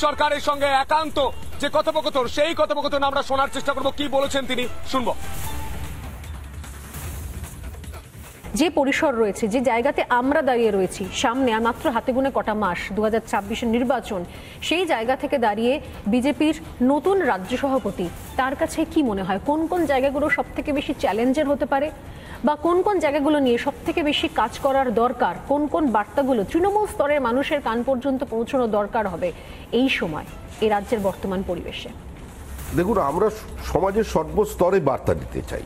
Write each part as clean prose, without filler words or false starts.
সরকারের সঙ্গে একান্ত যে কথোপকথন, সেই কথোপকথন আমরা শোনার চেষ্টা করব। কি বলেছেন তিনি, শুনবো। যে পরিসর রয়েছে, যে জায়গাতে আমরা দাঁড়িয়ে রয়েছি, সামনে আর মাত্র হাতে গোনা কটা মাস 2024-এর নির্বাচন, সেই জায়গা থেকে দাঁড়িয়ে বিজেপির নতুন রাজ্য সভাপতি, তার কাছে কি মনে হয় কোন কোন জায়গাগুলো সব থেকে বেশি চ্যালেঞ্জের হতে পারে, বা কোন কোন জায়গাগুলো নিয়ে সব থেকে বেশি কাজ করার দরকার, কোন কোন বার্তাগুলো তৃণমূল স্তরের মানুষের কান পর্যন্ত পৌঁছানো দরকার হবে এই সময় এই রাজ্যের বর্তমান পরিবেশে? দেখুন, আমরা সমাজের সর্বস্তরে বার্তা দিতে চাই।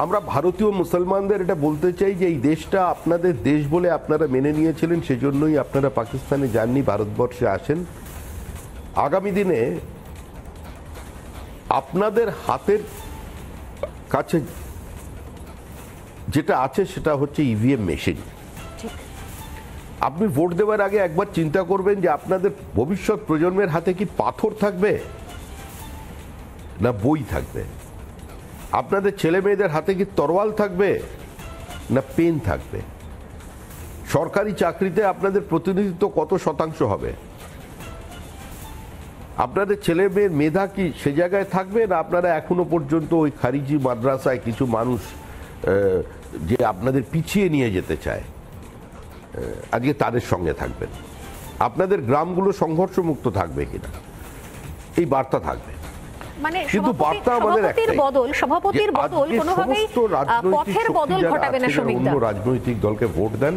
আমরা ভারতীয় মুসলমানদের এটা বলতে চাই যে এই দেশটা আপনাদের দেশ বলে আপনারা মেনে নিয়েছিলেন, সেজন্যই আপনারা পাকিস্তানে যাননি, ভারতবর্ষে আসেন। আগামী দিনে আপনাদের হাতের কাছে যেটা আছে সেটা হচ্ছে ইভিএম মেশিন। আপনি ভোট দেওয়ার আগে একবার চিন্তা করবেন যে আপনাদের ভবিষ্যৎ প্রজন্মের হাতে কি পাথর থাকবে না বই থাকবে, আপনাদের ছেলে মেয়েদের হাতে কি তরোয়াল থাকবে না পেন থাকবে, সরকারি চাকরিতে আপনাদের প্রতিনিধিত্ব কত শতাংশ হবে, আপনাদের ছেলে মেয়ের মেধা কি সে জায়গায় থাকবে না আপনারা এখনো পর্যন্ত ওই খারিজি মাদ্রাসায় কিছু মানুষ যে আপনাদের পিছিয়ে নিয়ে যেতে চায় আজকে তাদের সঙ্গে থাকবেন। আপনাদের গ্রামগুলো সংঘর্ষমুক্ত থাকবে কিনা, এই বার্তা থাকবে। কিন্তু বার্তা আমাদের সভাপতির বদল কোনোভাবেই পথের বদল ঘটাবে না। অন্য রাজনৈতিক দলকে ভোট দেন,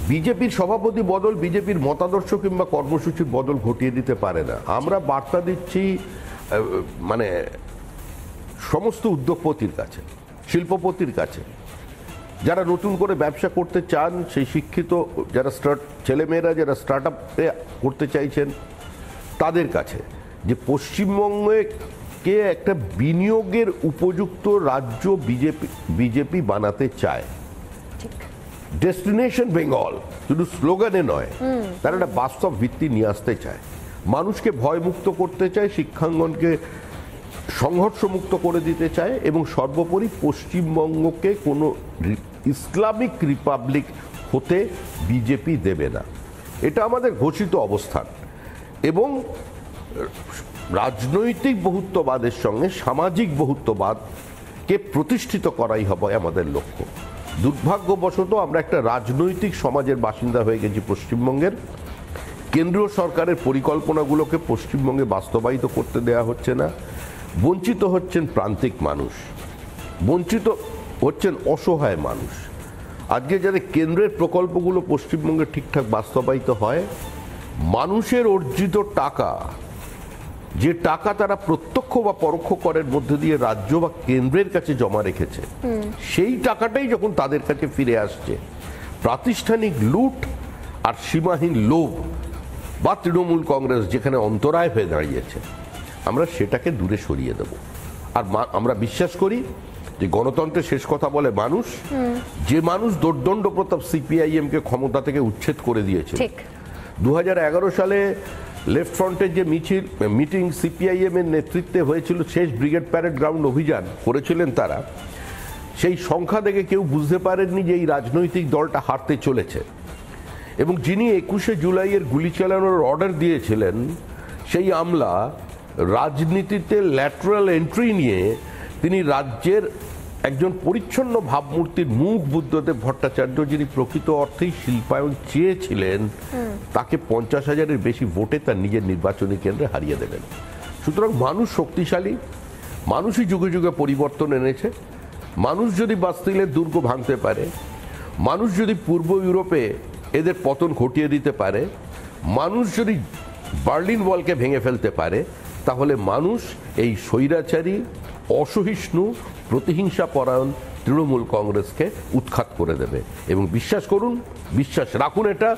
বিজেপির সভাপতি বদল বিজেপির মতাদর্শ কিংবা কর্মসূচির বদল ঘটিয়ে দিতে পারে না। আমরা বার্তা দিচ্ছি মানে সমস্ত উদ্যোগপতির কাছে, শিল্পপতির কাছে, যারা নতুন করে ব্যবসা করতে চান, সেই শিক্ষিত যারা ছেলেমেয়েরা যারা স্টার্ট আপে করতে চাইছেন তাদের কাছে, যে পশ্চিমবঙ্গকে একটা বিনিয়োগের উপযুক্ত রাজ্য বিজেপি বানাতে চায়। ডেস্টিনেশন বেঙ্গল শুধু স্লোগানে নয়, তারা একটা বাস্তব ভিত্তি নিয়ে আসতে চায়, মানুষকে ভয়মুক্ত করতে চায়, শিক্ষাঙ্গনকে সংঘর্ষমুক্ত করে দিতে চায়, এবং সর্বোপরি পশ্চিমবঙ্গকে কোনো ইসলামিক রিপাবলিক হতে বিজেপি দেবে না। এটা আমাদের ঘোষিত অবস্থান, এবং রাজনৈতিক বহুত্ববাদের সঙ্গে সামাজিক বহুত্ববাদকে প্রতিষ্ঠিত করাই হবে আমাদের লক্ষ্য। দুর্ভাগ্যবশত আমরা একটা রাজনৈতিক সমাজের বাসিন্দা হয়ে গেছি পশ্চিমবঙ্গের। কেন্দ্রীয় সরকারের পরিকল্পনাগুলোকে পশ্চিমবঙ্গে বাস্তবায়িত করতে দেওয়া হচ্ছে না। বঞ্চিত হচ্ছেন প্রান্তিক মানুষ, বঞ্চিত হচ্ছেন অসহায় মানুষ। আজকে যাদের কেন্দ্রের প্রকল্পগুলো পশ্চিমবঙ্গে ঠিকঠাক বাস্তবায়িত হয়, মানুষের অর্জিত টাকা, যে টাকা তারা প্রত্যক্ষ বা পরোক্ষ করের মধ্যে দিয়ে রাজ্য বা কেন্দ্রের কাছে জমা রেখেছে, সেই টাকাটাই যখন তাদের কাছে ফিরে আসছে, প্রাতিষ্ঠানিক লুট আর সীমাহীন লোভ বা তৃণমূল কংগ্রেস যেখানে অন্তরায় হয়ে দাঁড়িয়েছে, আমরা সেটাকে দূরে সরিয়ে দেব। আর আমরা বিশ্বাস করি যে গণতন্ত্রের শেষ কথা বলে মানুষ। যে মানুষ দোর্দণ্ড প্রতাপ সিপিআইএম কে ক্ষমতা থেকে উচ্ছেদ করে দিয়েছে, 2011 সালে লেফট ফ্রন্টের যে মিটিং সিপিআইএম এর নেতৃত্বে হয়েছিল, শেষ ব্রিগেড প্যারেড গ্রাউন্ড অভিযান করেছিলেন তারা, সেই সংখ্যা দেখে কেউ বুঝতে পারেননি যে এই রাজনৈতিক দলটা হারতে চলেছে। এবং যিনি 21শে জুলাইয়ের গুলি চালানোর অর্ডার দিয়েছিলেন, সেই আমলা রাজনীতিতে ল্যাটারাল এন্ট্রি নিয়ে তিনি রাজ্যের একজন পরিচ্ছন্ন ভাবমূর্তির মুখ বুদ্ধদেব ভট্টাচার্য, যিনি প্রকৃত অর্থেই শিল্পায়ন চেয়েছিলেন, তাকে 50,000-এর বেশি ভোটে তার নিজের নির্বাচনী কেন্দ্রে হারিয়ে দেবেন। সুতরাং মানুষ শক্তিশালী, মানুষই যুগে যুগে পরিবর্তন এনেছে। মানুষ যদি বাস্তিলের দুর্গ ভাঙতে পারে, মানুষ যদি পূর্ব ইউরোপে এদের পতন ঘটিয়ে দিতে পারে, মানুষ যদি বার্লিন ওয়ালকে ভেঙে ফেলতে পারে, তাহলে মানুষ এই স্বৈরাচারী, অসহিষ্ণু, প্রতিহিংসা পরায়ণ তৃণমূল কংগ্রেসকে উৎখাত করে দেবে। এবং বিশ্বাস করুন, বিশ্বাস রাখুন এটা,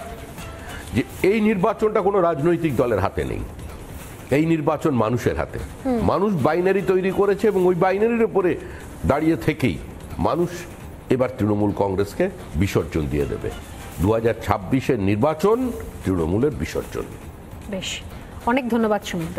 যে এই নির্বাচনটা কোনো রাজনৈতিক দলের হাতে নেই, এই নির্বাচন মানুষের হাতে। মানুষ বাইনারি তৈরি করেছে, এবং ওই বাইনারির উপরে দাঁড়িয়ে থেকেই মানুষ এবার তৃণমূল কংগ্রেসকে বিসর্জন দিয়ে দেবে। 2026-এর নির্বাচন তৃণমূলের বিসর্জন। বেশ, অনেক ধন্যবাদ সুমিত।